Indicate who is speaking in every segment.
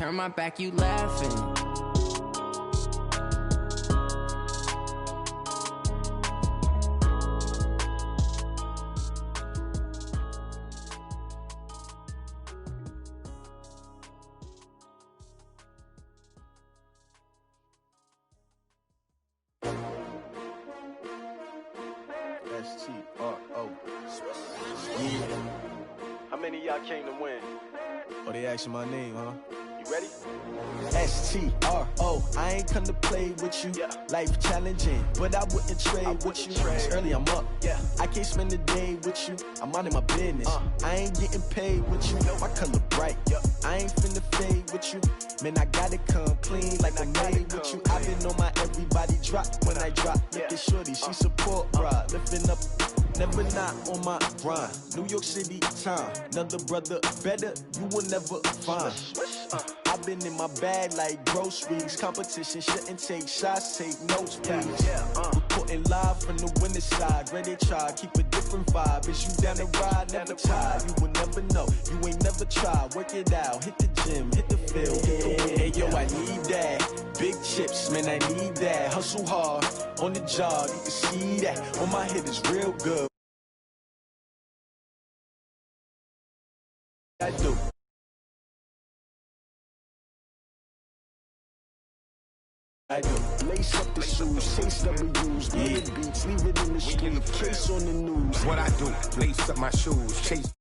Speaker 1: turn my back, you laughing.
Speaker 2: S-T-R-O. Yeah.
Speaker 3: How many of y'all came to win?
Speaker 2: Oh, they asking my name, huh?
Speaker 3: You ready?
Speaker 2: S-T-R-O. I ain't come to play with you.
Speaker 3: Yeah.
Speaker 2: Life challenging, but I wouldn't trade with you. It's early, I'm up.
Speaker 3: Yeah.
Speaker 2: I can't spend the day with you. I'm out of my business. I ain't getting paid with you. My color bright. I ain't finna fade with you. Man, I gotta come clean like I made with you. I've been on my everybody drop when I drop. Look at shorty, she support ride. Lifting up, never not on my grind. New York City time, another brother better, you will never find. I've been in my bag like groceries. Competition shouldn't take shots, take notes, please. Reporting live from the winning side. Ready to try, keep a different vibe. Is you down the ride, never tired. You will never know, you ain't never tried. Work it out, hit the gym, hit the field, get the win. Hey yo, I need that. Big chips, man, I need that. Hustle hard, on the job, you can see that. On my head is real good. I do. I do. Lace up the shoes, chase W's, big beats, leave it in the street, case on the news.
Speaker 4: What I do, lace up my shoes, chase.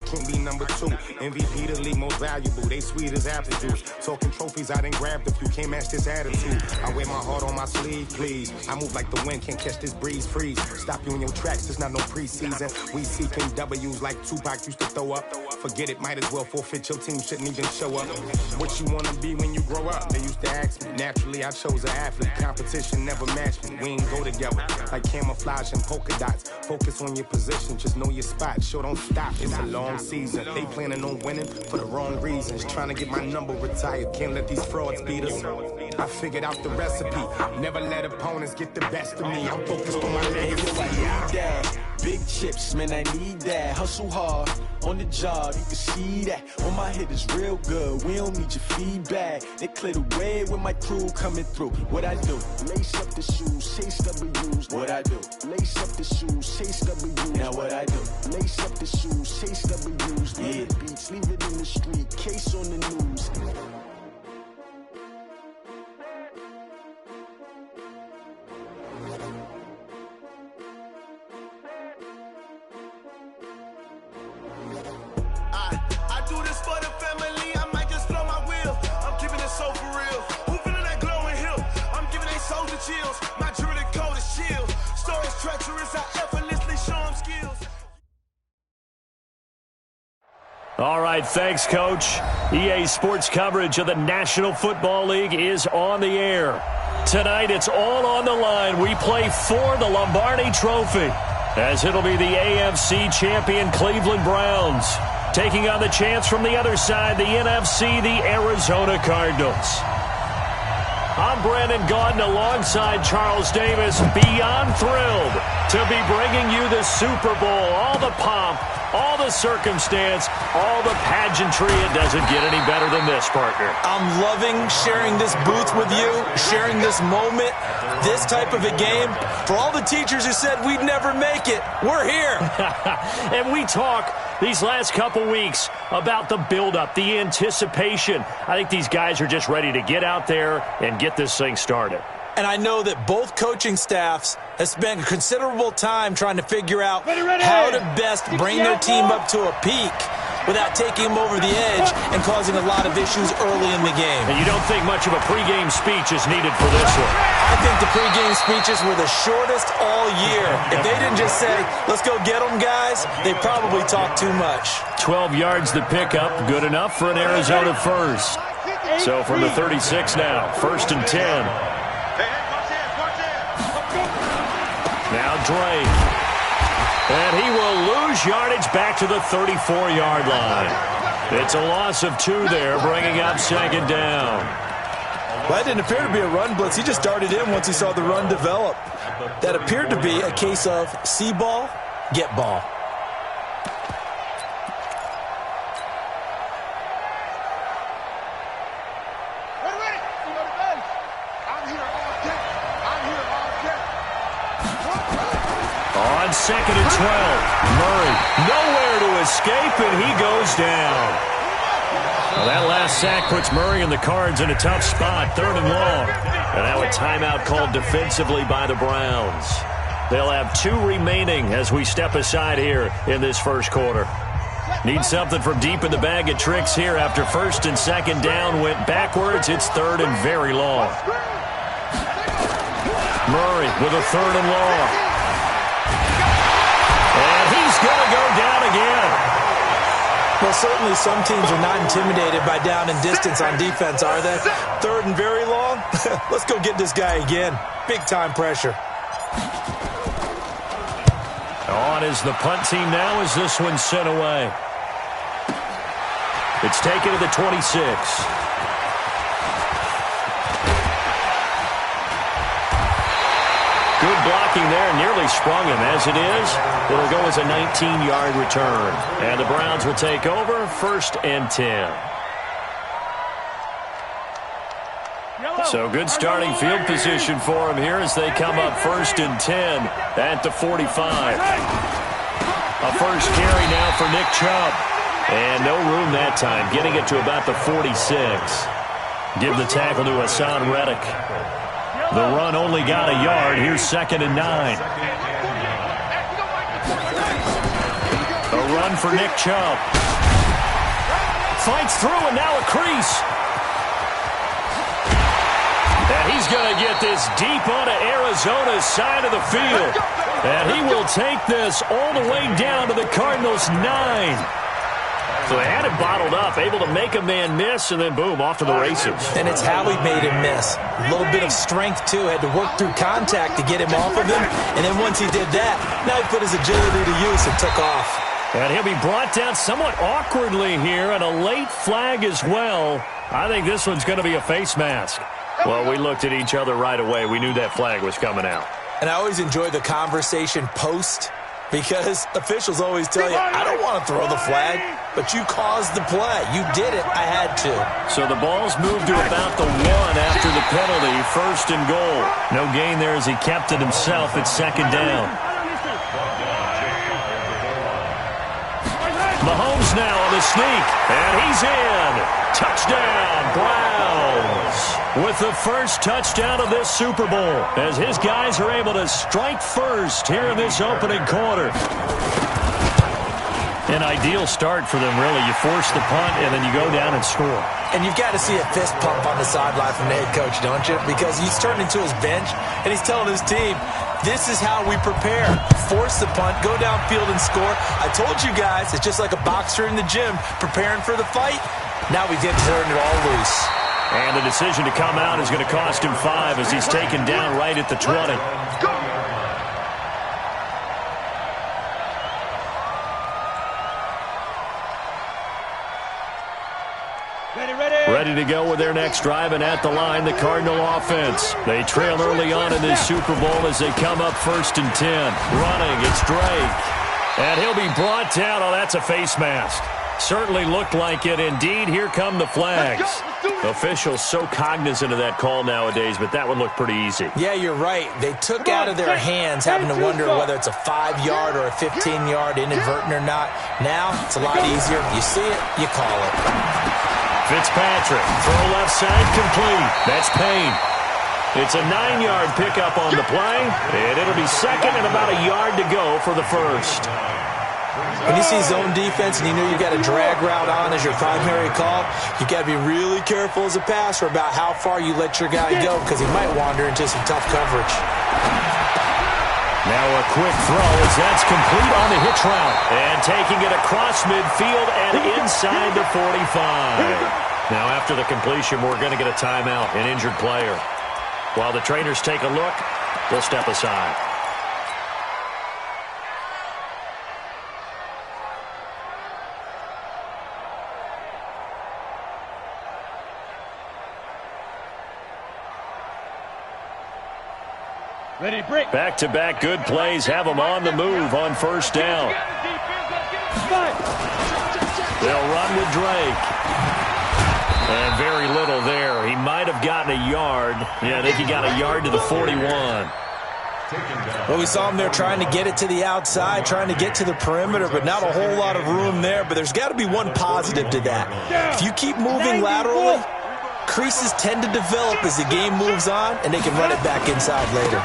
Speaker 4: Can't be number 2. MVP the league most valuable. They sweet as apple juice. Talking trophies, I done grabbed a few. Can't match this attitude. I wear my heart on my sleeve, please. I move like the wind, can't catch this breeze. Freeze. Stop you in your tracks. It's not no preseason. We seeking W's like Tupac used to throw up. Forget it, might as well forfeit. Your team shouldn't even show up. What you wanna be when you grow up? They used to ask me. Naturally, I chose an athlete. Competition never matched me. We ain't go together like camouflage and polka dots. Focus on your position. Just know your spot. Sure, don't stop. It's a long season. They planning on winning for the wrong reasons. Trying to get my number retired. Can't let these frauds beat us. I figured out the recipe. Never let opponents get the best of me. I'm focused on my legacy.
Speaker 2: I need that. Big chips, man, I need that. Hustle hard, on the job, you can see that. On my head is real good, we don't need your feedback. They clear the way with my crew coming through. What I do? Lace up the shoes, chase W's. What I do? Lace up the shoes, chase W's. Now what I do? Lace up the shoes, chase W's. Yeah. Beats, leave it in the street, case on the news.
Speaker 5: I do this for the family, I might just blow my wheel. I'm keeping it so for real. Who feeling that glowing hill? I'm giving they souls the chills. My jewelry code is chill. Stories treacherous, I effortlessly show them skills.
Speaker 6: All right, thanks, Coach. EA Sports coverage of the National Football League is on the air. Tonight, it's all on the line. We play for the Lombardi Trophy, as it'll be the AFC champion Cleveland Browns taking on the chance from the other side, the NFC, the Arizona Cardinals. I'm Brandon Gaudin alongside Charles Davis, beyond thrilled to be bringing you the Super Bowl. All the pomp, all the circumstance, all the pageantry. It doesn't get any better than this, partner.
Speaker 7: I'm loving sharing this booth with you, sharing this moment, this type of a game. For all the teachers who said we'd never make it, we're here.
Speaker 6: And we talk these last couple weeks about the buildup, the anticipation. I think these guys are just ready to get out there and get this thing started.
Speaker 7: And I know that both coaching staffs have spent considerable time trying to figure out how to best bring their team up to a peak without taking them over the edge and causing a lot of issues early in the game.
Speaker 6: And you don't think much of a pregame speech is needed for this one?
Speaker 7: I think the pregame speeches were the shortest all year. If they didn't just say, let's go get them, guys, they probably talked too much.
Speaker 6: 12 yards to pick up, good enough for an Arizona first. So from the 36 now, 1st and 10. Now Drake. And he will lose yardage back to the 34-yard line. It's a loss of 2 there, bringing up 2nd down.
Speaker 7: Well, that didn't appear to be a run blitz. He just darted in once he saw the run develop. That appeared to be a case of see ball, get ball.
Speaker 6: on 2nd and 12. Murray, nowhere to escape, and he goes down. Well, that last sack puts Murray and the Cards in a tough spot, 3rd and long. And now a timeout called defensively by the Browns. They'll have 2 remaining as we step aside here in this first quarter. Need something from deep in the bag of tricks here after 1st and 2nd down went backwards. It's 3rd and very long. Murray with a 3rd and long. And he's going to go down again.
Speaker 7: Well, certainly some teams are not intimidated by down and distance on defense, are they? 3rd and very long? Let's go get this guy again. Big-time pressure.
Speaker 6: On is the punt team now as this one's sent away. It's taken to the 26. Good blocking there, nearly sprung him. As it is, it'll go as a 19-yard return. And the Browns will take over, 1st and 10. So good starting field position for them here as they come up 1st and 10 at the 45. A first carry now for Nick Chubb. And no room that time, getting it to about the 46. Give the tackle to Hassan Reddick. The run only got a yard. Here's 2nd and 9. A run for Nick Chubb. Fights through and now a crease. And he's going to get this deep onto Arizona's side of the field. And he will take this all the way down to the Cardinals' 9. So they had it bottled up, able to make a man miss, and then boom, off to the races.
Speaker 7: And it's how he made him miss. A little bit of strength, too. Had to work through contact to get him off of him. And then once he did that, now he put his agility to use and took off.
Speaker 6: And he'll be brought down somewhat awkwardly here, and a late flag as well. I think this one's going to be a face mask. Well, we looked at each other right away. We knew that flag was coming out.
Speaker 7: And I always enjoy the conversation post, because officials always tell you, I don't want to throw the flag, but you caused the play. You did it. I had to.
Speaker 6: So the ball's moved to about the 1 after the penalty, 1st and goal. No gain there as he kept it himself at 2nd down. Mahomes now on the sneak, and he's in. Touchdown, Browns. With the first touchdown of this Super Bowl, as his guys are able to strike first here in this opening quarter. An ideal start for them, really. You force the punt, and then you go down and score.
Speaker 7: And you've got to see a fist pump on the sideline from the head coach, don't you? Because he's turned into his bench, and he's telling his team, this is how we prepare. Force the punt, go downfield and score. I told you guys, it's just like a boxer in the gym preparing for the fight. Now we get to turn it all loose.
Speaker 6: And the decision to come out is going to cost him 5 as he's taken down right at the 20. Ready to go with their next drive, and at the line, the Cardinal offense. They trail early on in this Super Bowl as they come up 1st and 10. Running, it's Drake. And he'll be brought down. Oh, that's a face mask. Certainly looked like it. Indeed, here come the flags. Officials so cognizant of that call nowadays, but that would look pretty easy.
Speaker 7: Yeah, you're right. They took out of their hands having to wonder whether it's a 5-yard or a 15-yard inadvertent or not. Now, it's a lot easier. You see it, you call it.
Speaker 6: Fitzpatrick, throw left side, complete. That's Payne. It's a 9-yard pickup on the play, and it'll be 2nd and about a yard to go for the first.
Speaker 7: When you see zone defense and you know you've got a drag route on as your primary call, you've got to be really careful as a passer about how far you let your guy go, because he might wander into some tough coverage.
Speaker 6: Now a quick throw as that's complete on the hitch route. And taking it across midfield and inside the 45. Now after the completion, we're going to get a timeout, an injured player. While the trainers take a look, they'll step aside. Back-to-back good plays have them on the move on 1st down. They'll run with Drake. And very little there. He might have gotten a yard. Yeah, I think he got a yard to the 41.
Speaker 7: Well, we saw him there trying to get it to the outside, trying to get to the perimeter, but not a whole lot of room there. But there's got to be one positive to that. If you keep moving laterally, creases tend to develop as the game moves on, and they can run it back inside later.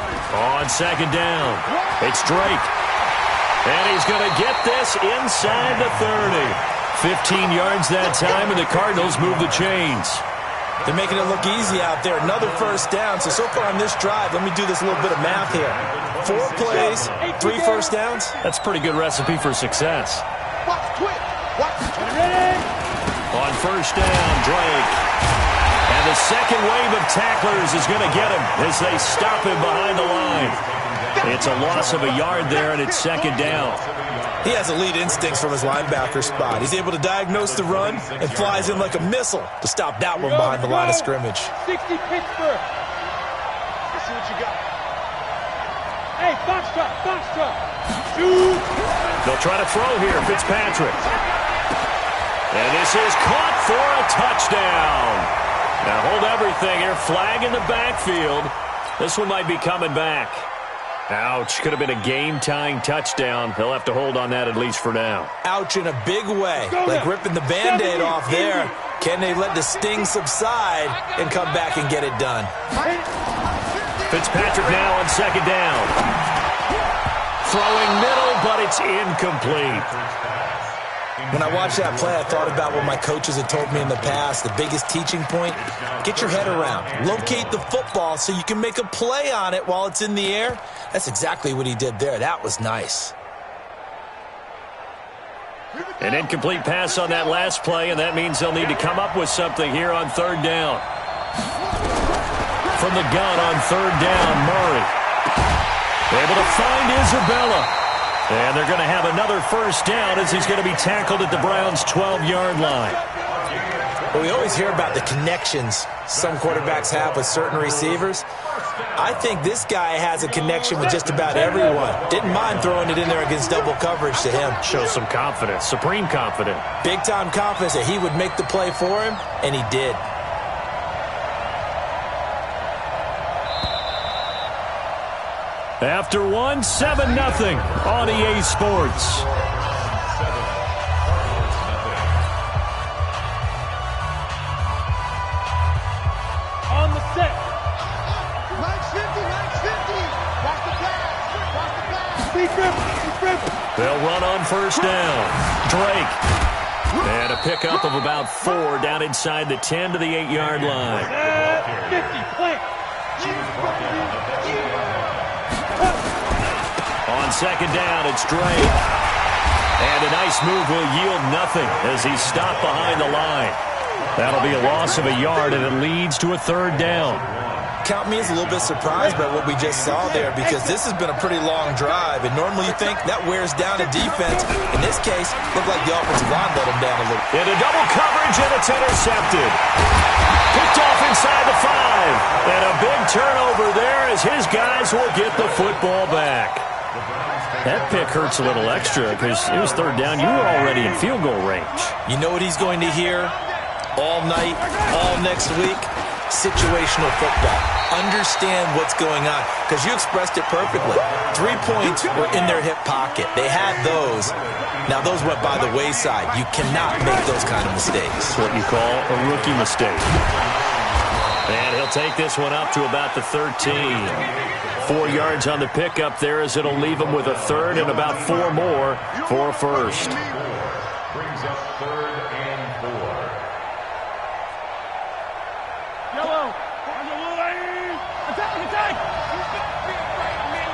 Speaker 6: On second down, it's Drake. And he's going to get this inside the 30. 15 yards that time, and the Cardinals move the chains.
Speaker 7: They're making it look easy out there. Another first down. So far on this drive, let me do this little bit of math here. 4 plays, 3 first downs.
Speaker 6: That's a pretty good recipe for success. On first down, Drake. And the second wave of tacklers is going to get him as they stop him behind the line. It's a loss of a yard there, and it's second down.
Speaker 7: He has elite instincts from his linebacker spot. He's able to diagnose the run and flies in like a missile to stop that one behind the line of scrimmage.
Speaker 8: 60 Pittsburgh. Let's see what you got. Hey, box truck. Shoot.
Speaker 6: They'll try to throw here, Fitzpatrick. And this is caught for a touchdown. Now hold everything here. Flag in the backfield. This one might be coming back. Ouch. Could have been a game-tying touchdown. They'll have to hold on that at least for now.
Speaker 7: Ouch in a big way. Like ripping the Band-Aid off there. Can they let the sting subside and come back and get it done?
Speaker 6: Fitzpatrick now on second down. Throwing middle, but it's incomplete.
Speaker 7: When I watched that play, I thought about what my coaches had told me in the past. The biggest teaching point, get your head around. Locate the football so you can make a play on it while it's in the air. That's exactly what he did there. That was nice.
Speaker 6: An incomplete pass on that last play, and that means they'll need to come up with something here on third down. From the gun on third down, Murray. Able to find Isabella. And they're going to have another first down as he's going to be tackled at the Browns' 12-yard line.
Speaker 7: Well, we always hear about the connections some quarterbacks have with certain receivers. I think this guy has a connection with just about everyone. Didn't mind throwing it in there against double coverage to him.
Speaker 6: Shows some confidence, supreme confidence.
Speaker 7: Big-time confidence that he would make the play for him, and he did.
Speaker 6: After one, 7-0 on EA Sports.
Speaker 8: On the set.
Speaker 5: 950. Watch the pass.
Speaker 8: Speed dribble.
Speaker 6: They'll run on first down. Drake. And a pickup of about 4 down inside the 10 to the 8-yard line.
Speaker 8: 50, plant.
Speaker 6: On second down, it's Drake. And a nice move will yield nothing as he's stopped behind the line. That'll be a loss of a yard, and it leads to a third down.
Speaker 7: Count me as a little bit surprised by what we just saw there, because this has been a pretty long drive, and normally you think that wears down a defense. In this case, looked like the offensive line let him down a little.
Speaker 6: Into double coverage, and it's intercepted. Picked off inside the 5. And a big turnover there as his guys will get the football back. That pick hurts a little extra because it was third down. You were already in field goal range.
Speaker 7: You know what he's going to hear all night, all next week? Situational football. Understand what's going on, because you expressed it perfectly. 3 points were in their hip pocket. They had those. Now, those went by the wayside. You cannot make those kind of mistakes.
Speaker 6: It's what you call a rookie mistake. And he'll take this one up to about the 13. 4 yards on the pickup there as it'll leave him with a third and about 4 more for a first.
Speaker 3: Brings up 3rd and 4.
Speaker 8: Yellow. On the lane. Attack. You better be afraid of me.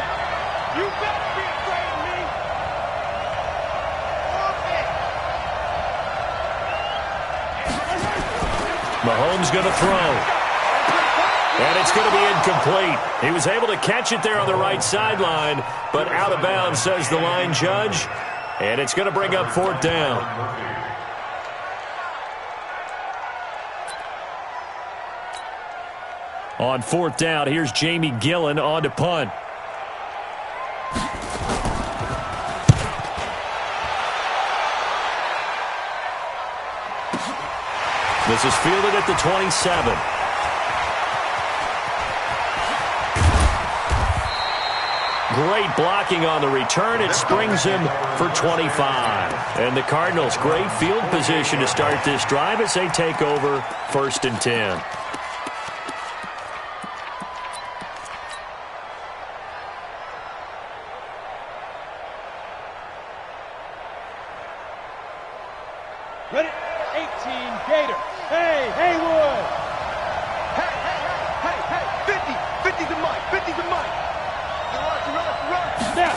Speaker 8: You better be afraid of me.
Speaker 6: Mahomes going to throw. And it's going to be incomplete. He was able to catch it there on the right sideline, but out of bounds, says the line judge. And it's going to bring up 4th down. On 4th down, here's Jamie Gillen on to punt. This is fielded at the 27. Great blocking on the return. It springs him for 25. And the Cardinals, great field position to start this drive as they take over 1st and 10.
Speaker 8: Ready? 18, Gator. Hey, Haywood. Hey, 50 to Mike, 50 to Mike. Run. Snap.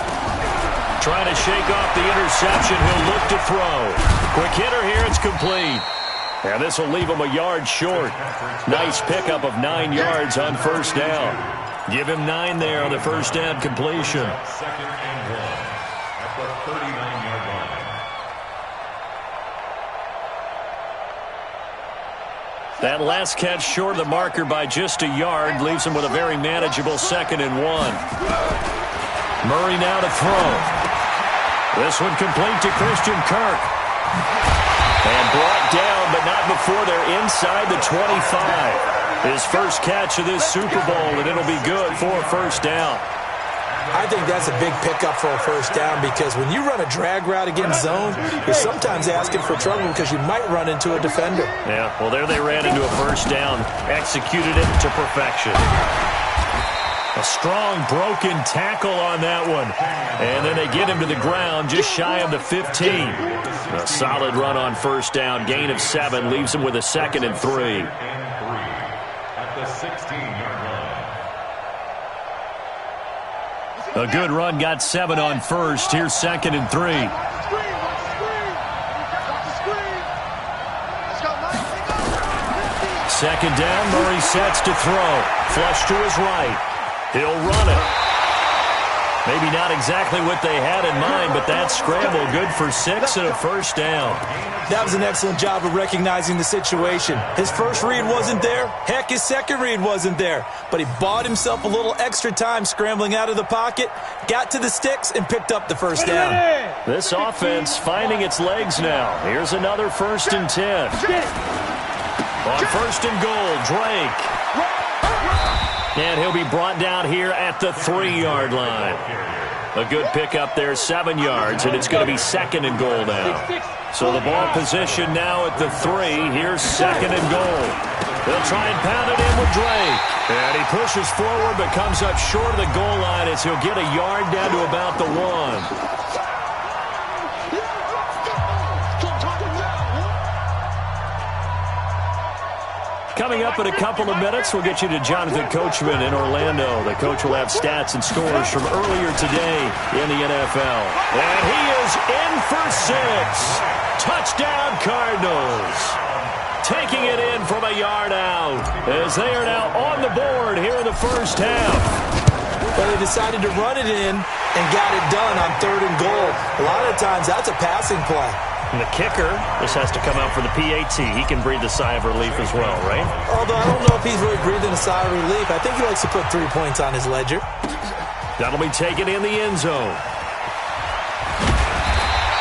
Speaker 6: Trying to shake off the interception. He'll look to throw. Quick hitter here. It's complete. And this will leave him a yard short. Nice pickup of 9 yards on 1st down. Give him 9 there on the 1st down completion.
Speaker 3: 2nd and 1 at the 39-yard line.
Speaker 6: That last catch short of the marker by just a yard leaves him with a very manageable 2nd and 1. Murray now to throw. This one complete to Christian Kirk. And brought down, but not before they're inside the 25. His first catch of this Super Bowl, and it'll be good for a 1st down.
Speaker 7: I think that's a big pickup for a 1st down because when you run a drag route against zone, you're sometimes asking for trouble because you might run into a defender.
Speaker 6: Yeah, well, there they ran into a 1st down, executed it to perfection. A strong broken tackle on that one. And then they get him to the ground just shy of the 15. A solid run on 1st down. Gain of 7 leaves him with a 2nd and 3.
Speaker 3: At the 16-yard line.
Speaker 6: A good run got 7 on 1st. Here's 2nd and 3. Second down, Murray sets to throw. Flush to his right. He'll run it. Maybe not exactly what they had in mind, but that scramble good for 6 and a 1st down.
Speaker 7: That was an excellent job of recognizing the situation. His first read wasn't there. Heck, his second read wasn't there. But he bought himself a little extra time scrambling out of the pocket, got to the sticks, and picked up the 1st down.
Speaker 6: This offense finding its legs now. Here's another 1st and 10. On 1st and goal, Drake. And he'll be brought down here at the 3-yard line. A good pickup there, 7 yards, and it's going to be 2nd and goal now. So the ball position now at the 3. Here's 2nd and goal. They'll try and pound it in with Drake. And he pushes forward but comes up short of the goal line as he'll get a yard down to about the 1. Coming up in a couple of minutes, we'll get you to Jonathan Coachman in Orlando. The coach will have stats and scores from earlier today in the NFL. And he is in for 6. Touchdown, Cardinals. Taking it in from a yard out as they are now on the board here in the 1st half.
Speaker 7: Well, they decided to run it in and got it done on 3rd and goal. A lot of times, that's a passing play.
Speaker 6: And the kicker, this has to come out for the PAT. He can breathe a sigh of relief as well, right?
Speaker 7: Although I don't know if he's really breathing a sigh of relief. I think he likes to put 3 points on his ledger.
Speaker 6: That'll be taken in the end zone.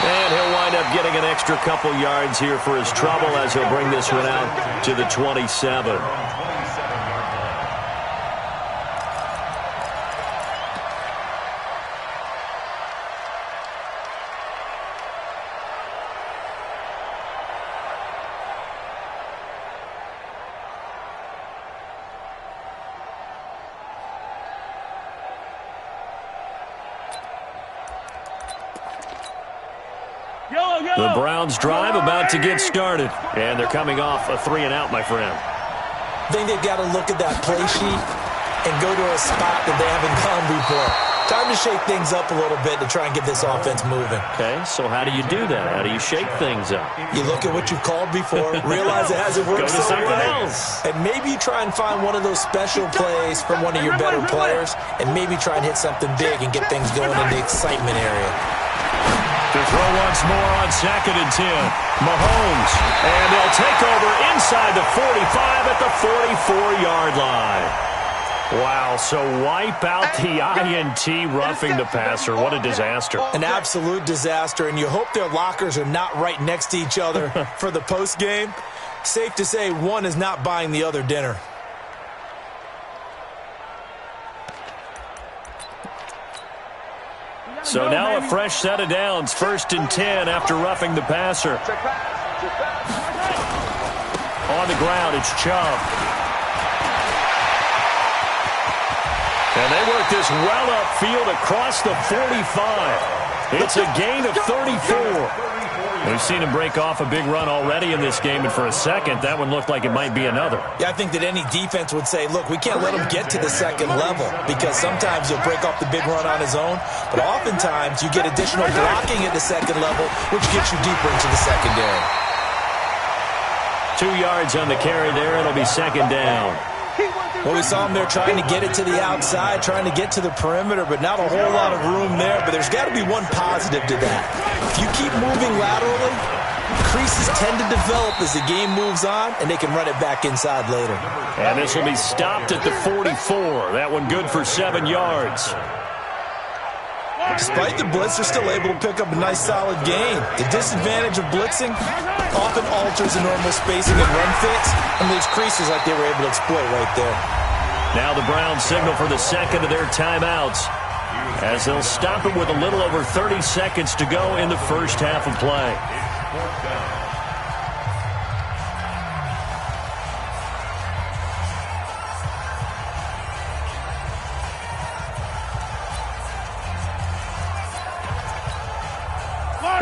Speaker 6: And he'll wind up getting an extra couple yards here for his trouble as he'll bring this one out to the 27. The Browns drive about to get started. And they're coming off a 3-and-out, my friend.
Speaker 7: I think they've got to look at that play sheet and go to a spot that they haven't gone before. Time to shake things up a little bit to try and get this offense moving.
Speaker 6: Okay, so how do you do that? How do you shake things up?
Speaker 7: You look at what you've called before, realize it hasn't worked
Speaker 6: Go to
Speaker 7: so
Speaker 6: something
Speaker 7: well,
Speaker 6: else.
Speaker 7: and maybe try and find one of those special plays from one of your better players, and maybe try and hit something big and get things going in the excitement area.
Speaker 6: To throw once more on 2nd and 10. Mahomes. And they'll take over inside the 45 at the 44-yard line. Wow, so wipe out the INT roughing the passer. What a disaster.
Speaker 7: An absolute disaster, and you hope their lockers are not right next to each other for the postgame. Safe to say one is not buying the other dinner.
Speaker 6: So now a fresh set of downs, 1st and 10 after roughing the passer. On the ground, it's Chubb. And they work this well upfield across the 45. It's a gain of 34. We've seen him break off a big run already in this game, and for a second, that one looked like it might be another.
Speaker 7: Yeah, I think that any defense would say, look, we can't let him get to the second level, because sometimes he'll break off the big run on his own, but oftentimes you get additional blocking at the second level, which gets you deeper into the secondary.
Speaker 6: 2 yards on the carry there. It'll be 2nd down.
Speaker 7: Well, we saw him there trying to get it to the outside, trying to get to the perimeter, but not a whole lot of room there. But there's got to be one positive to that. If you keep moving laterally, creases tend to develop as the game moves on, and they can run it back inside later.
Speaker 6: And this will be stopped at the 44. That one good for 7 yards.
Speaker 7: Despite the blitz, they're still able to pick up a nice, solid gain. The disadvantage of blitzing often alters the normal spacing and run fits, and leaves creases like they were able to exploit right there.
Speaker 6: Now the Browns signal for the second of their timeouts, as they'll stop it with a little over 30 seconds to go in the first half of play.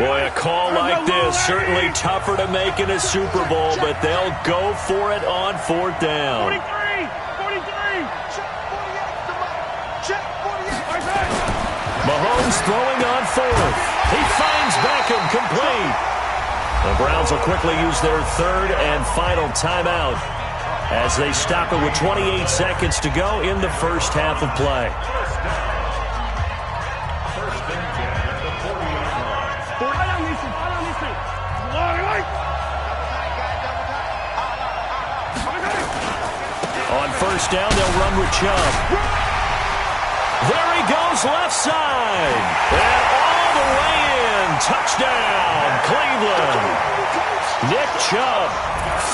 Speaker 6: Boy, a call like this, certainly tougher to make in a Super Bowl, but they'll go for it on 4th down.
Speaker 8: 43!
Speaker 6: Mahomes throwing on 4th. He finds Beckham complete. The Browns will quickly use their 3rd and final timeout as they stop it with 28 seconds to go in the first half of play. On 1st down, they'll run with Chubb. There he goes, left side. And all the way in. Touchdown, Cleveland. Nick Chubb,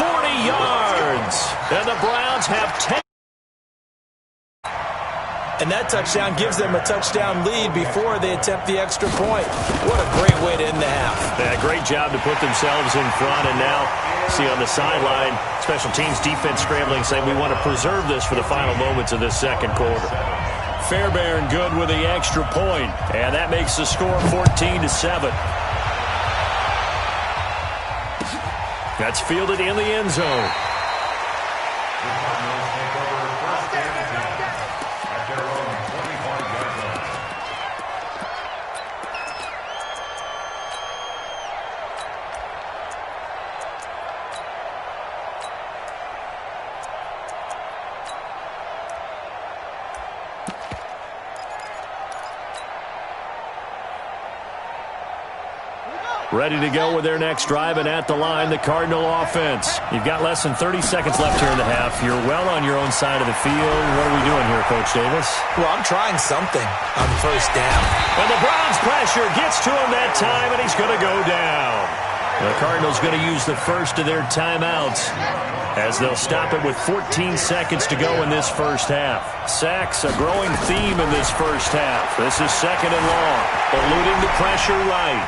Speaker 6: 40 yards. And the Browns have 10.
Speaker 7: And that touchdown gives them a touchdown lead before they attempt the extra point. What a great way to end the half.
Speaker 6: Yeah, great job to put themselves in front. And now, see on the sideline, special teams defense scrambling, saying we want to preserve this for the final moments of this second quarter. Fairbairn good with the extra point. And that makes the score 14-7. That's fielded in the end zone. Ready to go with their next drive, and at the line, the Cardinal offense. You've got less than 30 seconds left here in the half. You're well on your own side of the field. What are we doing here, Coach Davis?
Speaker 7: Well, I'm trying something on 1st down.
Speaker 6: And the Browns pressure gets to him that time, and he's going to go down. The Cardinals going to use the first of their timeouts as they'll stop it with 14 seconds to go in this first half. Sacks, a growing theme in this first half. This is 2nd and long, eluding the pressure right.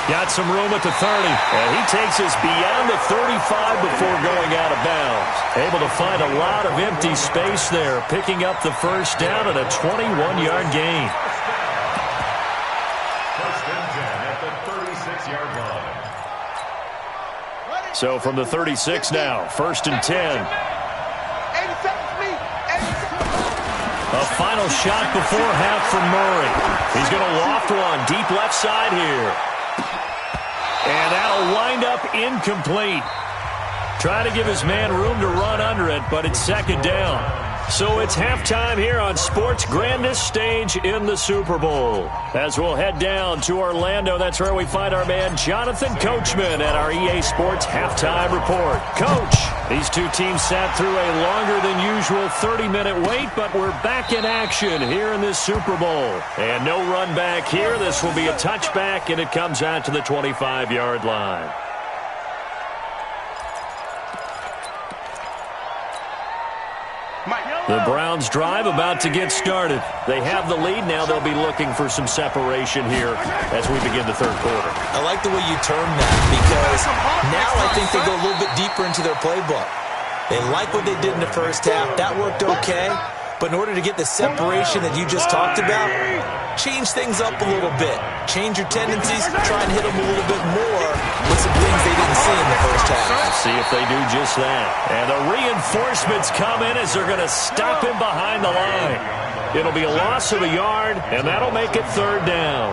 Speaker 6: Got some room at the 30, and he takes us beyond the 35 before going out of bounds. Able to find a lot of empty space there, picking up the first down at a 21-yard gain.
Speaker 3: First and 10 at the 36-yard line.
Speaker 6: So from the 36 now, 1st and 10. A final shot before half from Murray. He's going to loft one deep left side here. And that'll wind up incomplete. Trying to give his man room to run under it, but it's 2nd down. So it's halftime here on sports' grandest stage in the Super Bowl. As we'll head down to Orlando, that's where we find our man Jonathan Coachman at our EA Sports Halftime Report. Coach, these two teams sat through a longer than usual 30-minute wait, but we're back in action here in this Super Bowl. And no run back here. This will be a touchback, and it comes out to the 25-yard line. The The Browns' drive about to get started. They have the lead. Now they'll be looking for some separation here as we begin the third quarter.
Speaker 7: I like the way you term that because now I think they go a little bit deeper into their playbook. They like what they did in the first half. That worked okay. But in order to get the separation that you just talked about, change things up a little bit. Change your tendencies, try and hit them a little bit more with some things they didn't see in the first half.
Speaker 6: Let's see if they do just that. And the reinforcements come in as they're going to stop him behind the line. It'll be a loss of a yard, and that'll make it third down.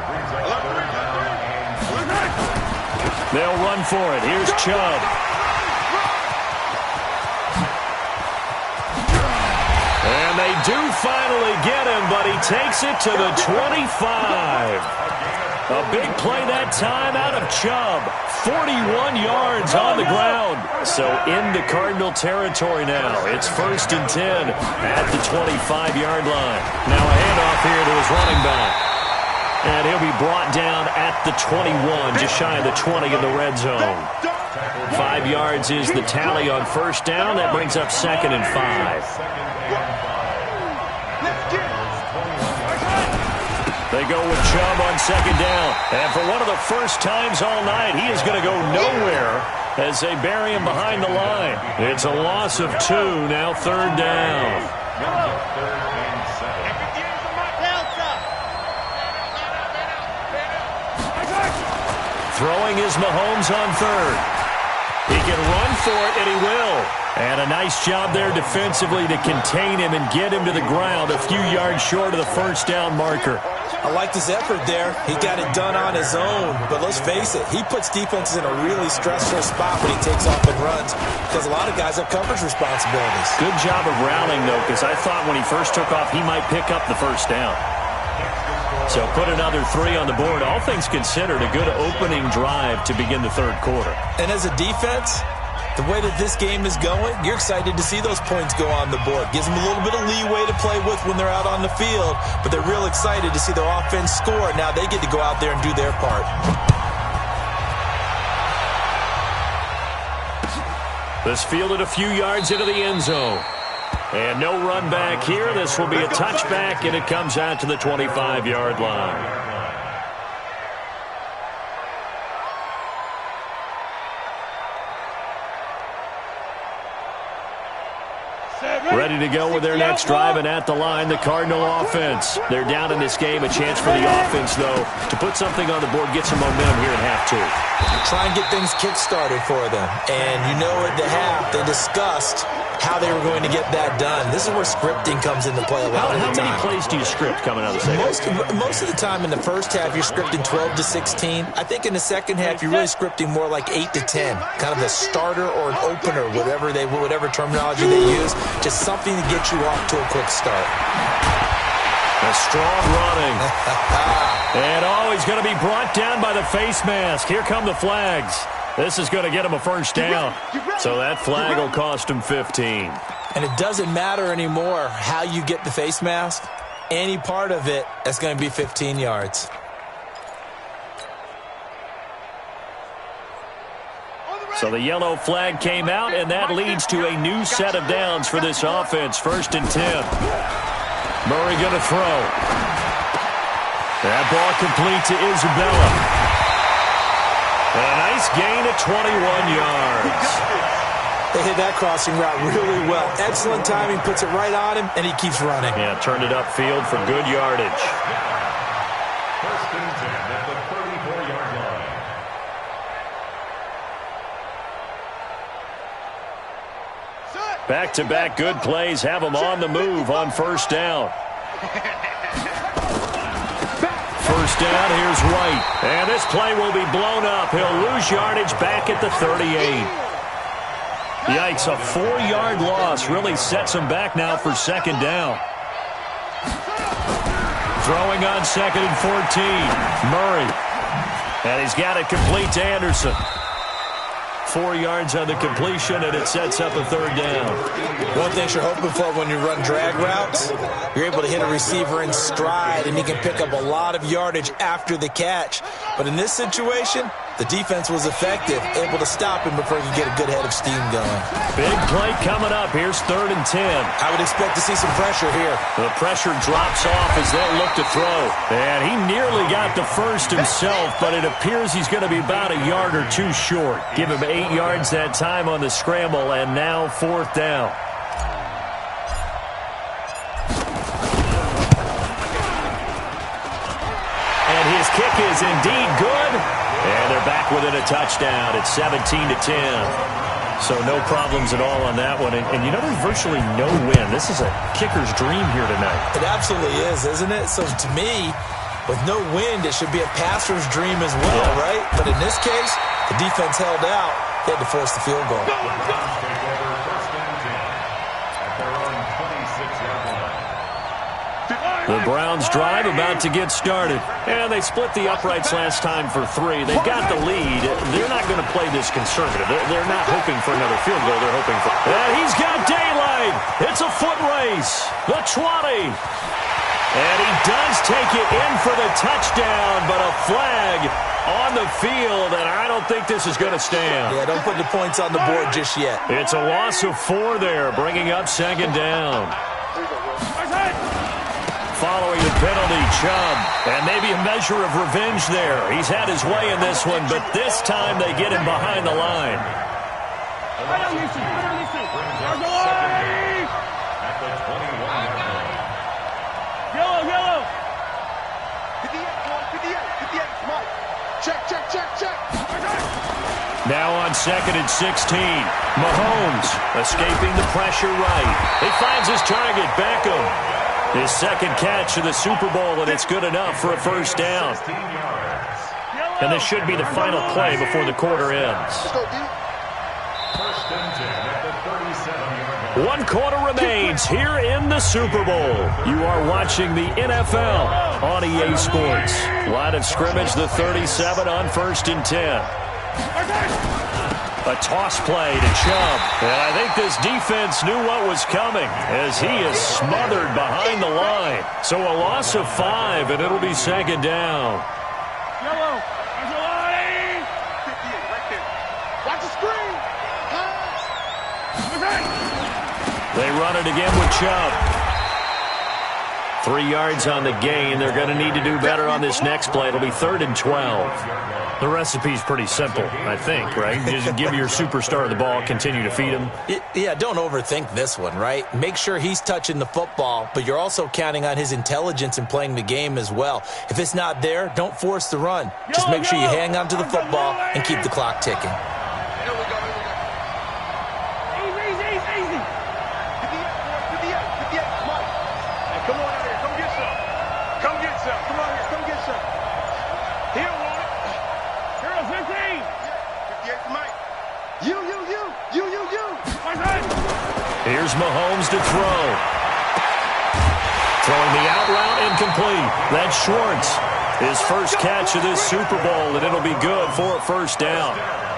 Speaker 6: They'll run for it. Here's Chubb. And they do finally get him, but he takes it to the 25. A big play that time out of Chubb. 41 yards on the ground. So into Cardinal territory now. It's 1st and 10 at the 25-yard line. Now a handoff here to his running back. And he'll be brought down at the 21, just shy of the 20 in the red zone. 5 yards is the tally on first down. That brings up 2nd and 5. They go with Chubb on 2nd down. And for one of the first times all night, he is going to go nowhere as they bury him behind the line. It's a loss of 2, now 3rd down. Throwing is Mahomes on 3rd. He can run for it, and he will. And a nice job there defensively to contain him and get him to the ground a few yards short of the first down marker.
Speaker 7: I liked his effort there. He got it done on his own. But let's face it, he puts defenses in a really stressful spot when he takes off and runs because a lot of guys have coverage responsibilities. Good job of rallying, though, because I thought when he first took off, he might pick up the first down. So put another 3 on the board. All things considered, a good opening drive to begin the third quarter. And as a defense, the way that this game is going, you're excited to see those points go on the board. Gives them a little bit of leeway to play with when they're out on the field, but they're real excited to see their offense score. Now they get to go out there and do their part.
Speaker 6: This fielded a few yards into the end zone. And no run back here. This will be a touchback, and it comes out to the 25-yard line. Ready to go with their next drive, and at the line, the Cardinal offense. They're down in this game. A chance for the offense, though, to put something on the board, get some momentum here at half 2.
Speaker 7: Try and get things kick-started for them. And you know at the half, they discussed how they were going to get that done. This is where scripting comes into play a lot of the time.
Speaker 6: How many plays do you script coming out of the second?
Speaker 7: Most of the time in the first half, you're scripting 12 to 16. I think in the second half, you're really scripting more like 8 to 10. Kind of a starter or an opener, whatever terminology they use. Just something to get you off to a quick start.
Speaker 6: A strong running. And he's going to be brought down by the face mask. Here come the flags. This is going to get him a first down. So that flag will cost him 15.
Speaker 7: And it doesn't matter anymore how you get the face mask. Any part of it, that's going to be 15 yards.
Speaker 6: So the yellow flag came out, and that leads to a new set of downs for this offense. 1st and 10. Murray going to throw. That ball complete to Isabella. And a nice gain of 21 yards.
Speaker 7: They hit that crossing route really well. Excellent timing, puts it right on him, and he keeps running.
Speaker 6: Yeah, turned it upfield for good yardage.
Speaker 3: 1st and 10 at the 34-yard line.
Speaker 6: Back-to-back good plays have them on the move on first down. First down, here's White. And this play will be blown up. He'll lose yardage back at the 38. Yikes, a 4-yard loss really sets him back now for 2nd down. Throwing on 2nd and 14. Murray. And he's got it complete to Anderson. 4 yards on the completion, and it sets up a 3rd down.
Speaker 7: One thing you're hoping for when you run drag routes, you're able to hit a receiver in stride, and he can pick up a lot of yardage after the catch. But in this situation, The defense was effective, able to stop him before he could get a good head of steam going.
Speaker 6: Big play coming up. Here's 3rd and 10.
Speaker 7: I would expect to see some pressure here.
Speaker 6: The pressure drops off as they'll look to throw. And he nearly got the first himself, but it appears he's going to be about a yard or two short. Give him 8 yards that time on the scramble, and now 4th down. And his kick is indeed good. And they're back within a touchdown. It's 17-10. So no problems at all on that one. And you know, there's virtually no win. This is a kicker's dream here tonight.
Speaker 7: It absolutely is, isn't it? So to me, with no wind, it should be a passer's dream as well, right? But in this case, the defense held out. They had to force the field goal.
Speaker 6: The Browns drive about to get started. And they split the uprights last time for 3. They've got the lead. They're not going to play this conservative. They're not hoping for another field goal. They're hoping for... And he's got daylight. It's a foot race. The 20. And he does take it in for the touchdown, but a flag on the field, and I don't think this is going to stand.
Speaker 7: Yeah, don't put the points on the board just yet.
Speaker 6: It's a loss of 4 there, bringing up 2nd down. Following the penalty, Chubb, and maybe a measure of revenge there. He's had his way in this one, but this time they get him behind the line.
Speaker 8: Yellow.
Speaker 5: Check.
Speaker 6: Now on 2nd and 16. Mahomes escaping the pressure right. He finds his target, Beckham. His 2nd catch of the Super Bowl, and it's good enough for a 1st down. And this should be the final play before the quarter ends. 1 quarter remains here in the Super Bowl. You are watching the NFL on EA Sports. Line of scrimmage, the 37 on 1st and 10. A toss play to Chubb. And I think this defense knew what was coming as he is smothered behind the line. So a loss of 5, and it'll be 2nd down.
Speaker 8: Yellow. There's a line.
Speaker 5: 58 right there. Watch the screen.
Speaker 6: They run it again with Chubb. 3 yards on the gain. They're going to need to do better on this next play. It'll be 3rd and 12. The recipe's pretty simple, I think, right? Just give your superstar the ball, continue to feed him.
Speaker 7: Yeah, don't overthink this one, right? Make sure he's touching the football, but you're also counting on his intelligence in playing the game as well. If it's not there, don't force the run. Just make sure you hang on to the football and keep the clock ticking.
Speaker 8: Easy.
Speaker 5: 58, Mike. Hey, come on out here. Come get some. Come on here. Come get some. Here, one.
Speaker 8: 15.
Speaker 5: 58 Mike. You.
Speaker 6: Here's Mahomes to throw. Throwing the out route incomplete. That's Schwartz. His first catch of this Super Bowl, and it'll be good for a 1st down.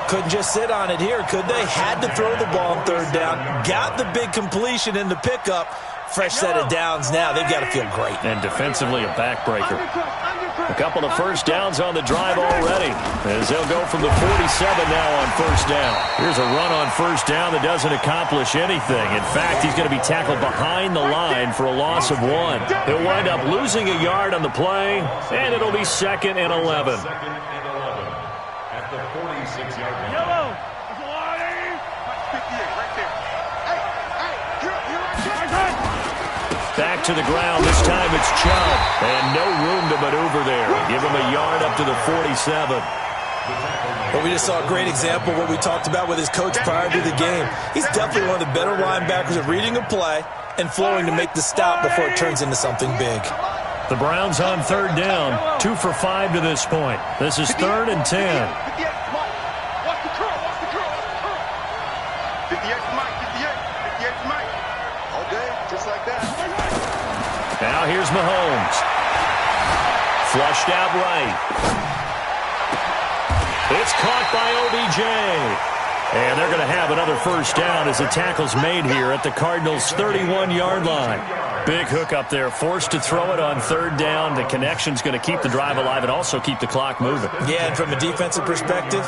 Speaker 7: Couldn't just sit on it here, could they? Had to throw the ball on 3rd down. Got the big completion in the pickup. Fresh set of downs now. They've got to feel great.
Speaker 6: And defensively, a backbreaker. A couple of 1st downs on the drive already, as they'll go from the 47 now on 1st down. Here's a run on 1st down that doesn't accomplish anything. In fact, he's going to be tackled behind the line for a loss of 1. He'll wind up losing a yard on the play, and it'll be 2nd and 11.
Speaker 3: At the 46-yard line.
Speaker 8: Yellow. There's a line.
Speaker 5: 58 right there. Hey,
Speaker 6: Back to the ground. This time it's Chubb. And no room to maneuver there. Give him a yard up to the 47.
Speaker 7: Well, we just saw a great example of what we talked about with his coach prior to the game. He's definitely one of the better linebackers at reading a play and flowing to make the stop before it turns into something big.
Speaker 6: The Browns on 3rd down. 2 for 5 to this point. This is 3rd and 10.
Speaker 5: 58 Mike. Watch the curl. 58 Mike. 58 Mike. All day, just like that.
Speaker 6: Now here's Mahomes. Flushed out right. It's caught by OBJ. And they're going to have another first down as the tackle's made here at the Cardinals' 31-yard line. Big hook up there, forced to throw it on third down. The connection's going to keep the drive alive and also keep the clock moving.
Speaker 7: Yeah, and from a defensive perspective,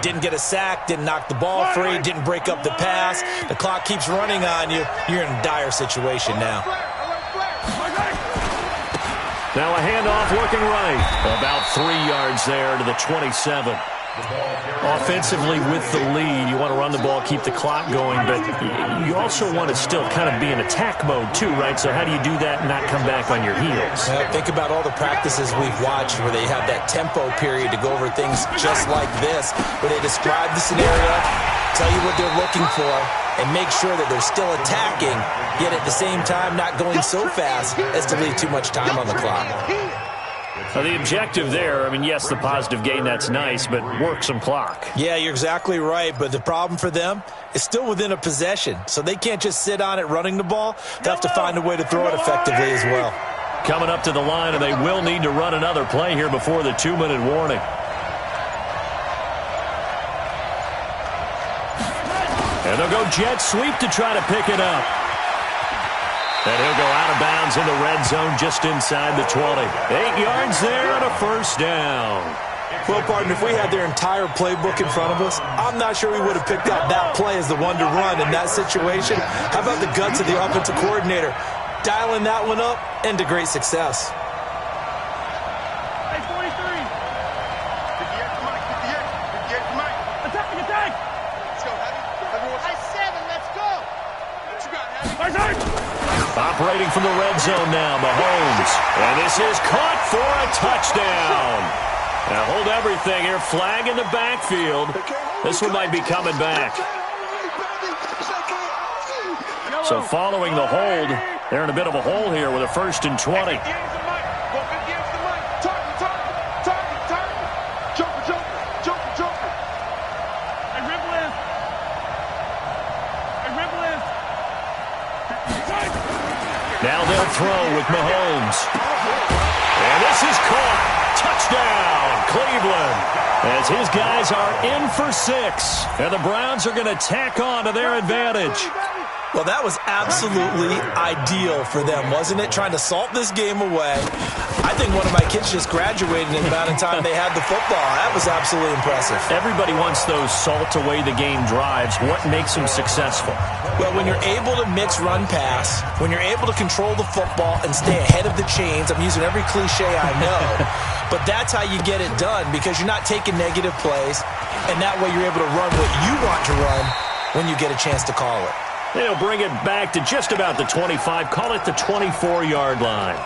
Speaker 7: didn't get a sack, didn't knock the ball free, didn't break up the pass. The clock keeps running on you. You're in a dire situation now.
Speaker 6: Now a handoff looking right. About 3 yards there to the 27. Offensively with the lead, you want to run the ball, keep the clock going, but you also want to still kind of be in attack mode too, right? So how do you do that and not come back on your heels?
Speaker 7: Think about all the practices we've watched where they have that tempo period to go over things just like this, where they describe the scenario, tell you what they're looking for, and make sure that they're still attacking, yet at the same time not going so fast as to leave too much time on the clock.
Speaker 6: The objective there, I mean, yes, the positive gain, that's nice, but work some clock.
Speaker 7: Yeah, you're exactly right, but the problem for them is still within a possession, so they can't just sit on it running the ball. They have to find a way to throw it effectively as well.
Speaker 6: Coming up to the line, and they will need to run another play here before the 2-minute warning. And they'll go jet sweep to try to pick it up. And he'll go out of bounds in the red zone just inside the 20. 8 yards there and a first down.
Speaker 7: Well, partner, if we had their entire playbook in front of us, I'm not sure we would have picked out that play as the one to run in that situation. How about the guts of the offensive coordinator? Dialing that one up into great success.
Speaker 8: Hey, 43. 58 to Mike, 58 to Mike. Attack! Let's go, Hattie. Everyone. I 7, let's go. What you got, Hattie?
Speaker 6: Operating from the red zone now, Mahomes. And this is caught for a touchdown. Now hold everything here. Flag in the backfield. This one might be coming back. So following the hold, they're in a bit of a hole here with a 1st and 20. Now they'll throw with Mahomes. And this is caught. Touchdown, Cleveland. As his guys are in for 6. And the Browns are going to tack on to their advantage.
Speaker 7: Well, that was absolutely ideal for them, wasn't it? Trying to salt this game away. I think one of my kids just graduated in the amount of time they had the football. That was absolutely impressive.
Speaker 6: Everybody wants those salt away the game drives. What makes them successful?
Speaker 7: Well, when you're able to mix run pass, when you're able to control the football and stay ahead of the chains, I'm using every cliche I know, but that's how you get it done because you're not taking negative plays, and that way you're able to run what you want to run when you get a chance to call it.
Speaker 6: They'll bring it back to just about the 25, call it the 24-yard line.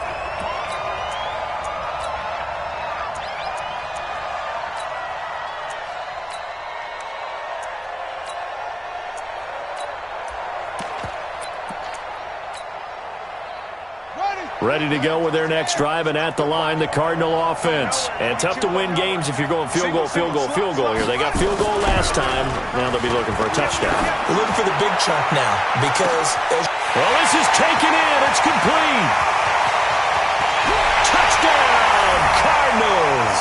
Speaker 6: Ready to go with their next drive, and at the line, the Cardinal offense. And tough to win games if you're going field goal here. They got field goal last time. Now they'll be looking for a touchdown.
Speaker 7: They're looking for the big chunk now because...
Speaker 6: Well, this is taken in. It's complete. Touchdown, Cardinals.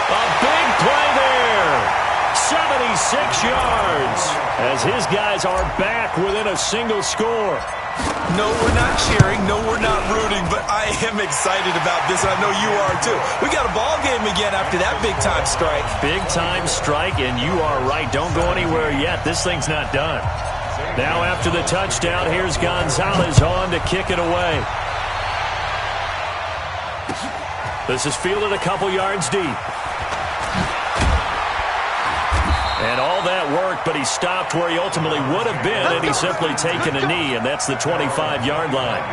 Speaker 6: A big play there. 76 yards as his guys are back within a single score.
Speaker 7: No, we're not cheering. No, we're not rooting, but I am excited about this, and I know you are too. We got a ball game again after that big-time strike.
Speaker 6: Big-time strike, and you are right. Don't go anywhere yet. This thing's not done. Now after the touchdown, here's Gonzalez on to kick it away. This is fielded a couple yards deep. And all that worked, but he stopped where he ultimately would have been, and he's simply taken a knee, and that's the 25-yard line.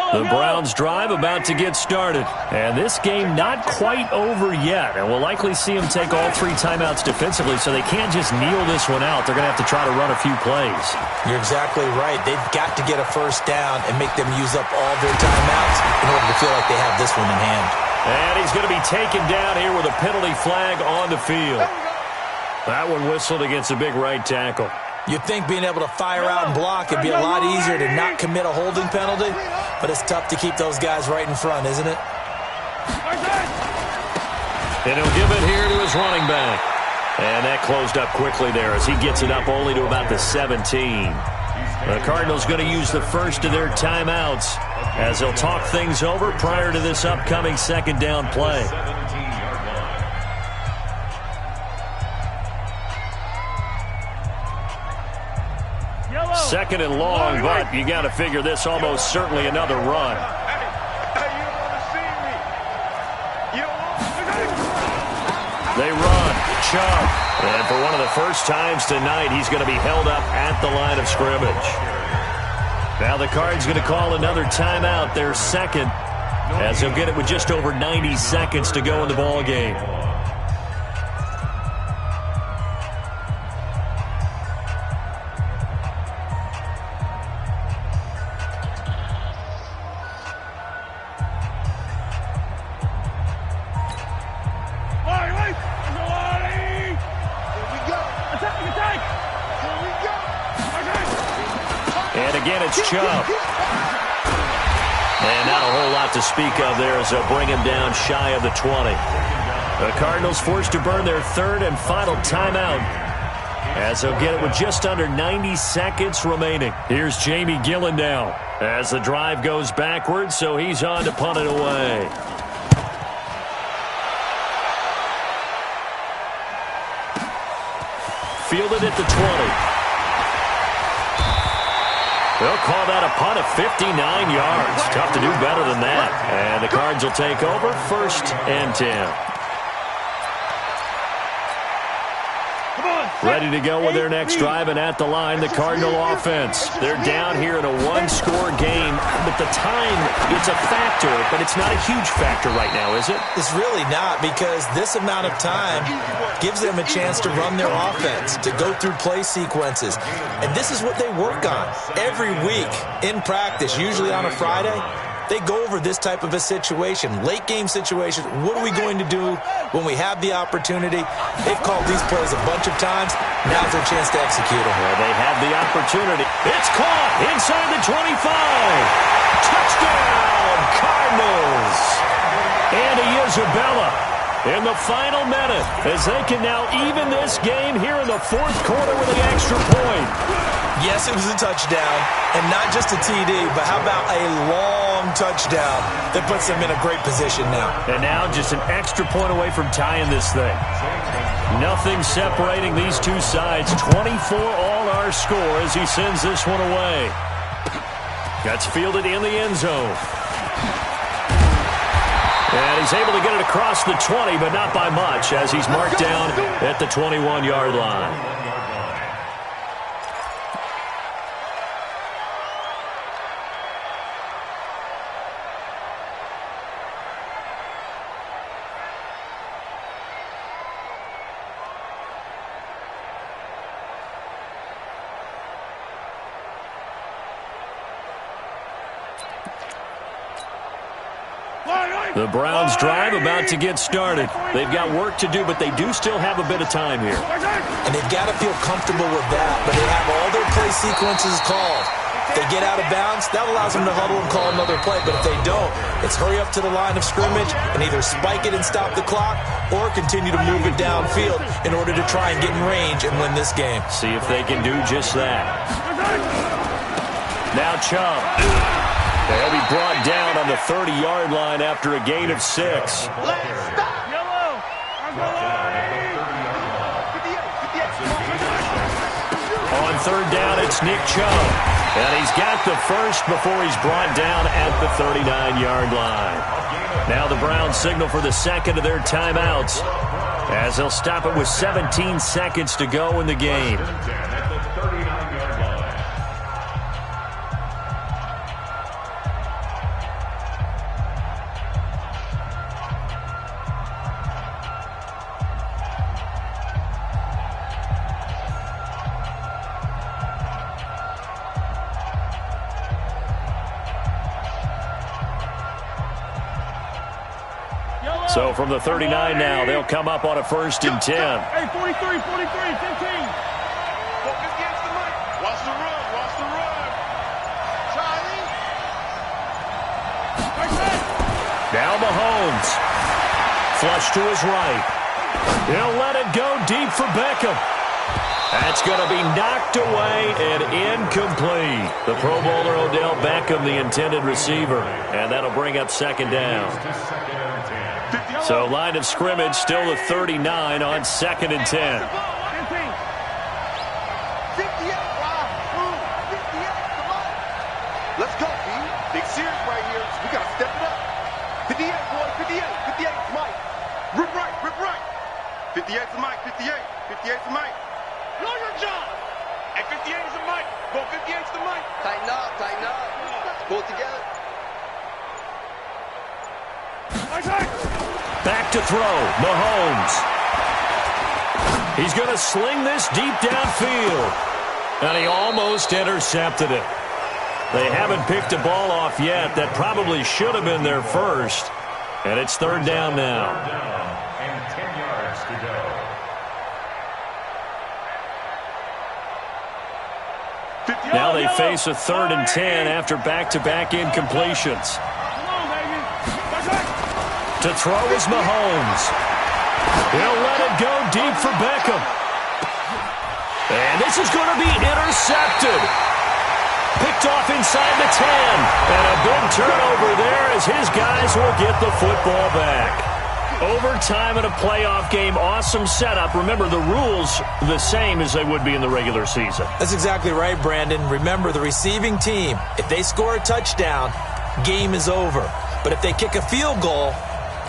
Speaker 6: The Browns drive about to get started. And this game not quite over yet. And we'll likely see them take all 3 timeouts defensively, so they can't just kneel this one out. They're going to have to try to run a few plays.
Speaker 7: You're exactly right. They've got to get a first down and make them use up all their timeouts in order to feel like they have this one in hand.
Speaker 6: And he's going to be taken down here with a penalty flag on the field. That one whistled against a big right tackle.
Speaker 7: You'd think being able to fire out and block would be a lot easier to not commit a holding penalty, but it's tough to keep those guys right in front, isn't it?
Speaker 6: And he'll give it here to his running back. And that closed up quickly there as he gets it up only to about the 17. The Cardinals going to use the first of their timeouts as they'll talk things over prior to this upcoming second down play. Second and long, but you got to figure this almost certainly another run. They run. Chubb. And for one of the first times tonight, he's going to be held up at the line of scrimmage. Now the Cards going to call another timeout, their second, as they'll get it with just over 90 seconds to go in the ball game. And again, it's Chubb. And not a whole lot to speak of there as they'll bring him down shy of the 20. The Cardinals forced to burn their third and final timeout as they'll get it with just under 90 seconds remaining. Here's Jamie Gillen now as the drive goes backwards, so he's on to punt it away. Fielded at the 20. They'll call that a punt of 59 yards. Tough to do better than that. And the Cards will take over 1st and 10. Ready to go with their next drive, and at the line, the Cardinal offense. They're down here in a one-score game, but the time, it's a factor, but it's not a huge factor right now, is it?
Speaker 7: It's really not, because this amount of time gives them a chance to run their offense, to go through play sequences. And this is what they work on every week in practice, usually on a Friday. They go over this type of a situation, late game situation. What are we going to do when we have the opportunity? They've called these plays a bunch of times. Now's their chance to execute them.
Speaker 6: Well, they have the opportunity. It's caught inside the 25. Touchdown, Cardinals. Andy Isabella in the final minute as they can now even this game here in the fourth quarter with an extra point.
Speaker 7: Yes, it was a touchdown, and not just a TD, but how about a long touchdown that puts them in a great position now.
Speaker 6: And now just an extra point away from tying this thing. Nothing separating these two sides. 24 all our score as he sends this one away. That's fielded in the end zone. And he's able to get it across the 20, but not by much as he's marked down at the 21-yard line. The Browns drive about to get started. They've got work to do, but they do still have a bit of time here.
Speaker 7: And they've got to feel comfortable with that, but they have all their play sequences called. If they get out of bounds, that allows them to huddle and call another play, but if they don't, it's hurry up to the line of scrimmage and either spike it and stop the clock or continue to move it downfield in order to try and get in range and win this game.
Speaker 6: See if they can do just that. Now Chubb. They'll be brought down on the 30-yard line after a gain of 6. On third down, it's Nick Chubb. And he's got the first before he's brought down at the 39-yard line. Now the Browns signal for the second of their timeouts as they'll stop it with 17 seconds to go in the game. So from the 39 now, they'll come up on a 1st and 10.
Speaker 8: Hey, 43, 15. Focus against the mic. Watch the run, watch the run. Charlie.
Speaker 6: Mahomes. Flush to his right. He'll let it go deep for Beckham. That's going to be knocked away and incomplete. The Pro Bowler Odell Beckham, the intended receiver. And that'll bring up second down. So line of scrimmage still the 39 on 2nd and 10.
Speaker 8: Let's go, B. Big series right here. We got to step it up. 58, boy. 58. 58 is Mike. Rip right. Rip right. 58 is Mike. 58. 58 is Mike. Know your job. And 58 is the Mike. Go 58 is the Mike. Tighten up. Tighten up. Pull it together.
Speaker 6: Back to throw. Mahomes. He's going to sling this deep downfield. And he almost intercepted it. They haven't picked a ball off yet. That probably should have been their first. And it's 3rd down now.
Speaker 3: And 10 yards to go.
Speaker 6: Now they face a 3rd and 10 after back-to-back incompletions. To throw is Mahomes. He'll let it go deep for Beckham. And this is going to be intercepted. Picked off inside the 10. And a big turnover there as his guys will get the football back. Overtime in a playoff game, awesome setup. Remember, the rules the same as they would be in the regular season.
Speaker 7: That's exactly right, Brandon. Remember, the receiving team, if they score a touchdown, game is over. But if they kick a field goal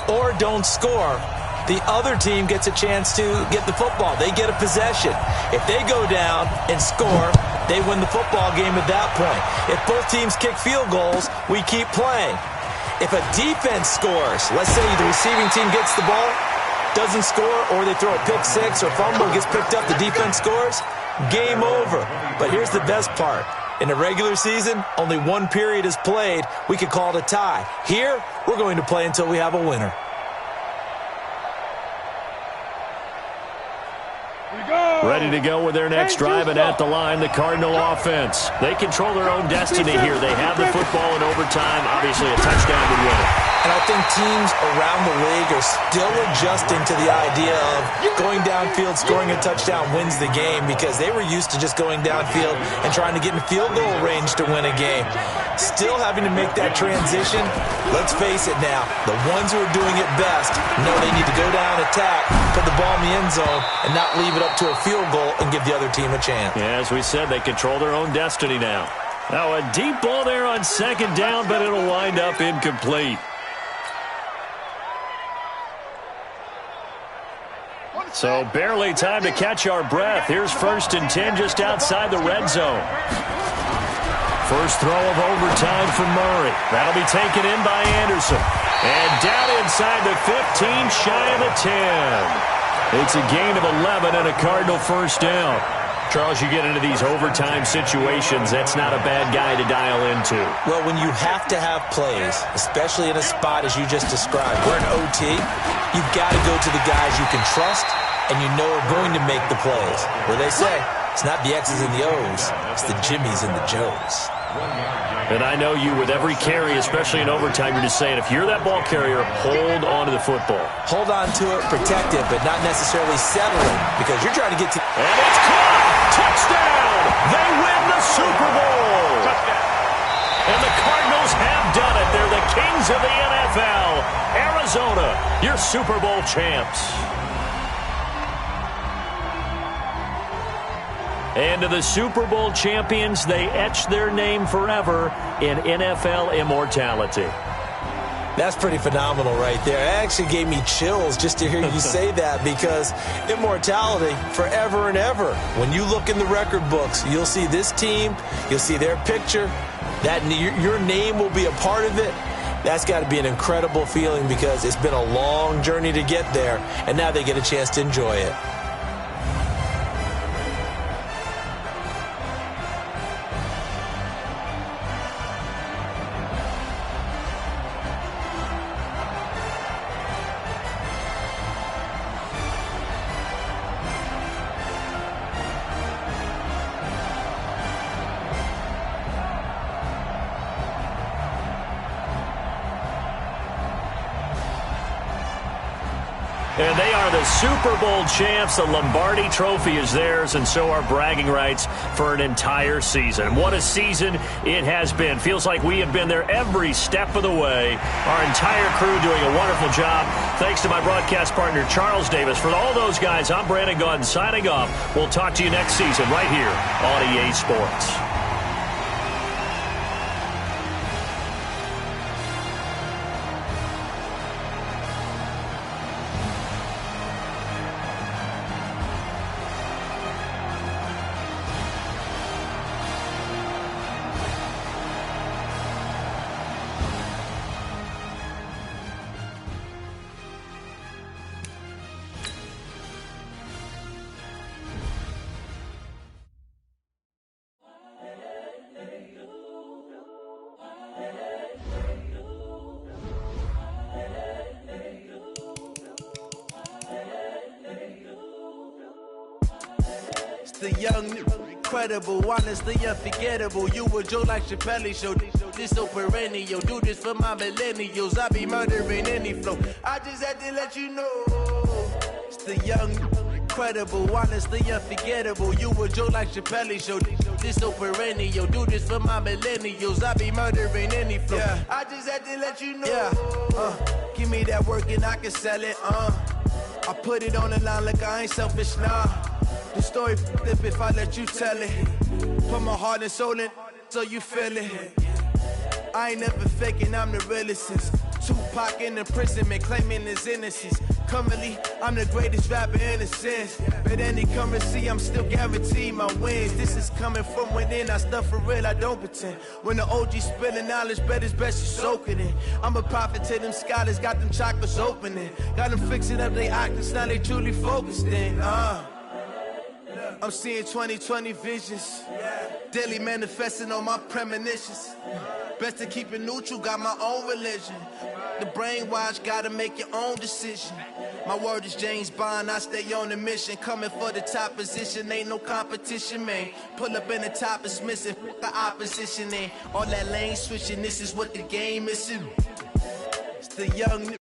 Speaker 7: or don't score, the other team gets a chance to get the football. They get a possession. If they go down and score, they win the football game at that point. If both teams kick field goals, we keep playing. If a defense scores, let's say the receiving team gets the ball, doesn't score, or they throw a pick six or fumble, gets picked up, the defense scores, game over. But here's the best part. In the regular season, only one period is played. We could call it a tie. Here, we're going to play until we have a winner.
Speaker 6: Ready to go with their next drive, and at the line, the Cardinal offense. They control their own destiny here. They have the football in overtime. Obviously, a touchdown would win it.
Speaker 7: And I think teams around the league are still adjusting to the idea of going downfield, scoring a touchdown wins the game, because they were used to just going downfield and trying to get in field goal range to win a game. Still having to make that transition. Let's face it now, the ones who are doing it best know they need to go down, attack, put the ball in the end zone, and not leave it up to a field goal and give the other team a chance.
Speaker 6: Yeah, as we said, they control their own destiny now. Now a deep ball there on 2nd down, but it'll wind up incomplete. So barely time to catch our breath. Here's 1st and 10 just outside the red zone. First throw of overtime for Murray. That'll be taken in by Anderson. And down inside the 15, shy of the 10. It's a gain of 11 and a Cardinal first down. Charles, you get into these overtime situations, that's not a bad guy to dial into.
Speaker 7: Well, when you have to have plays, especially in a spot as you just described, we're in OT, you've got to go to the guys you can trust and you know are going to make the plays. Where they say, it's not the X's and the O's, it's the Jimmies and the Joes.
Speaker 6: And I know you, with every carry, especially in overtime, you're just saying, if you're that ball carrier, hold on to the football.
Speaker 7: Hold on to it, protect it, but not necessarily settling, because you're trying to get to...
Speaker 6: And it's caught! Touchdown! They win the Super Bowl! Touchdown! And the Cardinals have done it. They're the kings of the NFL. Arizona, your Super Bowl champs. And to the Super Bowl champions, they etch their name forever in NFL immortality.
Speaker 7: That's pretty phenomenal right there. It actually gave me chills just to hear you say that, because immortality forever and ever. When you look in the record books, you'll see this team, you'll see their picture, that your name will be a part of it. That's got to be an incredible feeling, because it's been a long journey to get there, and now they get a chance to enjoy it.
Speaker 6: And they are the Super Bowl champs. The Lombardi Trophy is theirs, and so are bragging rights for an entire season. What a season it has been. Feels like we have been there every step of the way. Our entire crew doing a wonderful job. Thanks to my broadcast partner, Charles Davis. For all those guys, I'm Brandon Gaudin signing off. We'll talk to you next season right here on EA Sports.
Speaker 2: The young, incredible, honestly unforgettable. You were Joe like Chappelle show. This so perennial. Do this for my millennials. I be murdering any flow. I just had to let you know. It's the young, incredible, honestly unforgettable. You were Joe like Chappelle show. This so perennial. Do this for my millennials. I be murdering any flow. Yeah. I just had to let you know. Yeah. Give me that work and I can sell it. I put it on the line like I ain't selfish, nah. The story flip if I let you tell it. Put my heart and soul in so you feel it. I ain't never faking, I'm the realest since Tupac in imprisonment, claiming his innocence. Currently, I'm the greatest rapper in a sense. But any currency, I'm still guaranteed my wins. This is coming from within, I stuff for real, I don't pretend. When the OG spilling knowledge, bet it's best you soak it in. I'm a prophet to them scholars, got them chakras opening. Got them fixing up they octaves, now they truly focused in. I'm seeing 2020 visions. Daily manifesting on my premonitions. Best to keep it neutral, got my own religion. The brainwash, gotta make your own decision. My word is James Bond, I stay on the mission. Coming for the top position, ain't no competition, man. Pull up in the top, it's missing, the opposition in. All that lane switching, this is what the game is. It's the young,